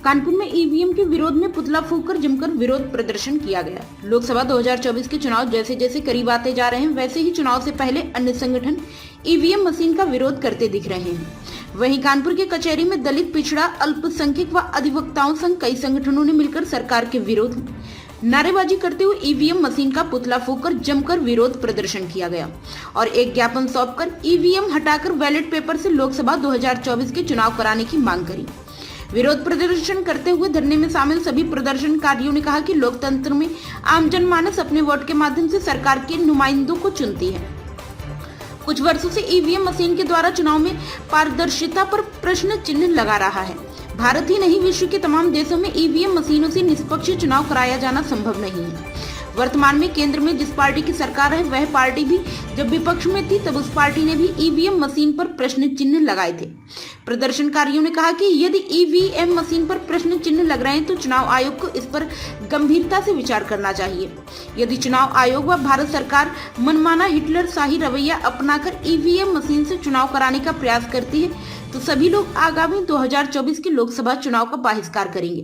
कानपुर में ईवीएम के विरोध में पुतला फूंककर जमकर विरोध प्रदर्शन किया गया। लोकसभा 2024 के चुनाव जैसे जैसे करीब आते जा रहे हैं, वैसे ही चुनाव से पहले अन्य संगठन ईवीएम मशीन का विरोध करते दिख रहे हैं। वहीं कानपुर के कचहरी में दलित, पिछड़ा, अल्पसंख्यक व अधिवक्ताओं संग कई संगठनों ने मिलकर सरकार के विरोध में नारेबाजी करते हुए ईवीएम मशीन का पुतला फूंककर जमकर विरोध प्रदर्शन किया गया और एक ज्ञापन सौंपकर ईवीएम हटाकर बैलेट पेपर से लोकसभा 2024 के चुनाव कराने की मांग करी। विरोध प्रदर्शन करते हुए धरने में शामिल सभी प्रदर्शनकारियों ने कहा कि लोकतंत्र में आम जनमानस अपने वोट के माध्यम से सरकार के नुमाइंदों को चुनती है। कुछ वर्षों से ईवीएम मशीन के द्वारा चुनाव में पारदर्शिता पर प्रश्न चिन्ह लगा रहा है। भारत ही नहीं, विश्व के तमाम देशों में ईवीएम मशीनों से निष्पक्ष चुनाव कराया जाना संभव नहीं है। वर्तमान में केंद्र में जिस पार्टी की सरकार है, वह पार्टी भी जब विपक्ष में थी तब उस पार्टी ने भी ईवीएम मशीन पर प्रश्न चिन्ह लगाए थे। प्रदर्शनकारियों ने कहा कि यदि ईवीएम मशीन पर प्रश्न चिन्ह लग रहे हैं तो चुनाव आयोग को इस पर गंभीरता से विचार करना चाहिए। यदि चुनाव आयोग व भारत सरकार मनमाना हिटलर शाही रवैया अपनाकर ईवीएम मशीन से चुनाव कराने का प्रयास करती है तो सभी लोग आगामी 2024 के लोकसभा चुनाव का बहिष्कार करेंगे,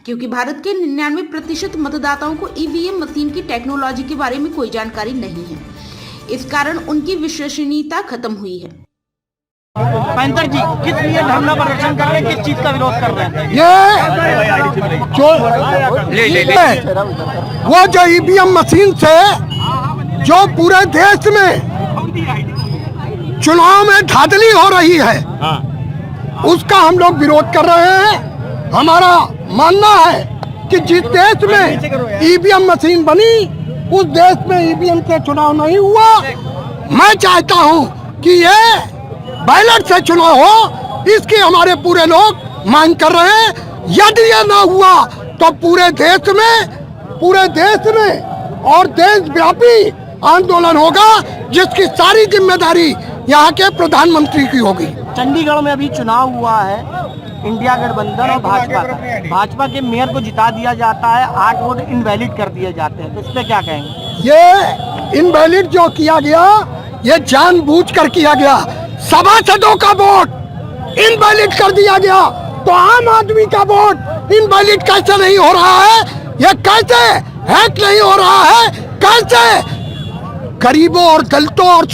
क्योंकि भारत के 99% मतदाताओं को ईवीएम मशीन की टेक्नोलॉजी के बारे में कोई जानकारी नहीं है। इस कारण उनकी विश्वसनीयता खत्म हुई है। पैंतर जी किस लिए धरना प्रदर्शन कर रहे हैं, किस चीज का विरोध कर रहे हैं? ये वो जो ईवीएम मशीन से जो पूरे देश में चुनाव में धांधली हो रही है, उसका हम लोग विरोध कर रहे हैं। हमारा मानना है कि जिस देश में ईवीएम मशीन बनी उस देश में ईवीएम से चुनाव नहीं हुआ। मैं चाहता हूं कि ये बैलेट से चुनाव हो, इसकी हमारे पूरे लोग मांग कर रहे हैं। यदि ये ना हुआ तो पूरे देश में और देशव्यापी आंदोलन होगा, जिसकी सारी जिम्मेदारी यहाँ के प्रधानमंत्री की होगी। चंडीगढ़ में अभी चुनाव हुआ है, इंडिया गठबंधन और भाजपा के मेयर को जिता दिया जाता है, 8 वोट इनवैलिड कर दिए जाते हैं, तो इस पे क्या कहेंगे? ये इनवैलिड जो किया गया, ये जानबूझकर किया गया। सभासदों का वोट इनवैलिड कर दिया गया, तो आम आदमी का वोट इनवैलिड कैसे नहीं हो रहा है? ये कैसे हैक नहीं हो रहा है? कैसे गरीबों और दलितों और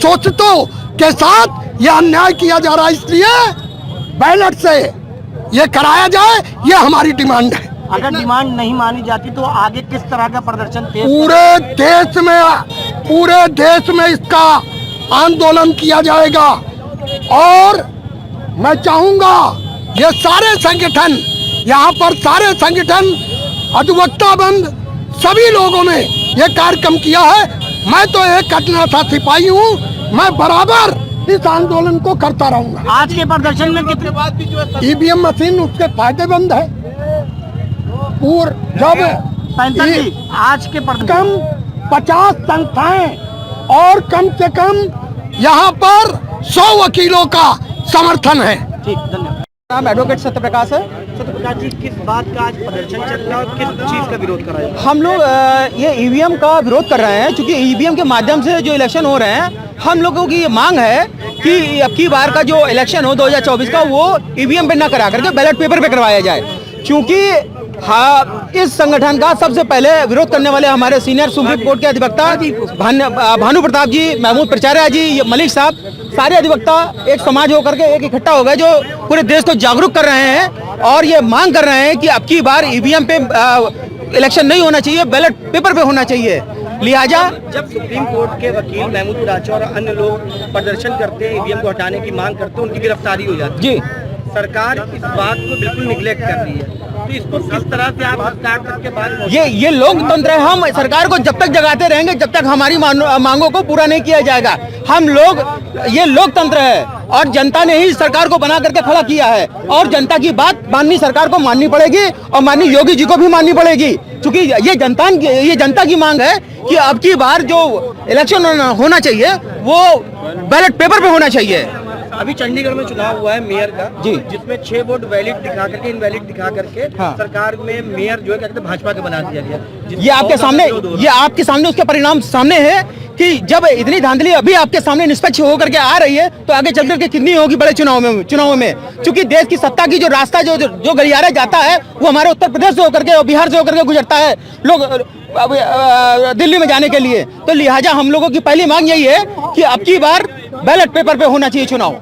शोषितों के साथ यह अन्याय किया जा रहा है? इसलिए बैलेट से ये कराया जाए, ये हमारी डिमांड है। अगर डिमांड नहीं मानी जाती तो आगे किस तरह का प्रदर्शन? पूरे देश में इसका आंदोलन किया जाएगा और मैं चाहूंगा ये सारे संगठन, यहाँ पर सारे संगठन, अधिवक्ता बंद, सभी लोगों ने ये कार्यक्रम किया है। मैं तो एक कटना सा सिपाही हूँ, मैं बराबर इस आंदोलन को करता रहूंगा। आज के प्रदर्शन में कितने बात भी जो ईवीएम मशीन उसके फायदेमंद है। आज के कम 50 संस्थाएं और कम से कम यहाँ पर 100 वकीलों का समर्थन है। ठीक, धन्यवाद। नाम एडवोकेट सत्यप्रकाश है। सत्यप्रकाश जी, किस बात का आज प्रदर्शन चल रहा है और किस चीज का विरोध कर रहे हैं? हम लोग ये ईवीएम का विरोध कर रहे हैं, क्योंकि ईवीएम के माध्यम से जो इलेक्शन हो रहे हैं, हम लोगों की ये मांग है कि अब की बार का जो इलेक्शन हो 2024 का, वो ईवीएम पे ना करा करके बैलेट पेपर पे करवाया जाए। क्योंकि इस संगठन का सबसे पहले विरोध करने वाले हमारे सीनियर सुप्रीम कोर्ट के अधिवक्ता भानु प्रताप जी, महमूद प्रचार्य जी, मलिक साहब, सारे अधिवक्ता एक समाज होकर के एक इकट्ठा हो गए, जो पूरे देश को जागरूक कर रहे हैं और ये मांग कर रहे हैं कि अब की बार ईवीएम पे इलेक्शन नहीं होना चाहिए, बैलेट पेपर पे होना चाहिए। लिहाजा जब सुप्रीम कोर्ट के वकील महमूद प्रचार्य और अन्य लोग प्रदर्शन करते हैं, ईवीएम को हटाने की मांग करते हैं, उनकी गिरफ्तारी हो जाती है। जी, सरकार इस बात को बिल्कुल निगलेक्ट कर रही है, तो इसको किस तरह से आप स्टार्ट करके बाद ये लोकतंत्र है। हम सरकार को जब तक जगाते रहेंगे जब तक हमारी मांगों को पूरा नहीं किया जाएगा। हम लोग, ये लोकतंत्र है और जनता ने ही सरकार को बना करके खड़ा किया है और जनता की बात माननीय सरकार को माननी पड़ेगी और माननीय योगी जी को भी माननी पड़ेगी, क्योंकि ये जनता की मांग है कि अब की बार जो इलेक्शन होना चाहिए वो बैलेट पेपर पे होना चाहिए। अभी चंडीगढ़ में चुनाव हुआ है मेयर का, जी, जिसमें 6 वोट वैलिड दिखा करके इनवैलिड दिखा करके सरकार में मेयर जो है कहते हैं भाजपा का बना दिया गया। ये आपके सामने उसके परिणाम सामने है कि जब इतनी धांधली अभी आपके सामने निष्पक्ष होकर के आ रही है तो आगे चल करके कितनी होगी बड़े चुनाव में क्योंकि देश की सत्ता की जो रास्ता जो गलियारा जाता है वो हमारे उत्तर प्रदेश से होकर के और बिहार से होकर के गुजरता है लोग दिल्ली में जाने के लिए। तो लिहाजा हम लोगों की पहली मांग यही है कि अब की बार बैलेट पेपर पे होना चाहिए चुनाव।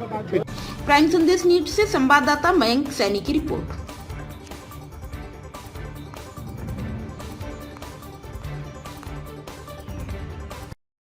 प्राइम संदेश न्यूज से संवाददाता मयंक सैनी की रिपोर्ट।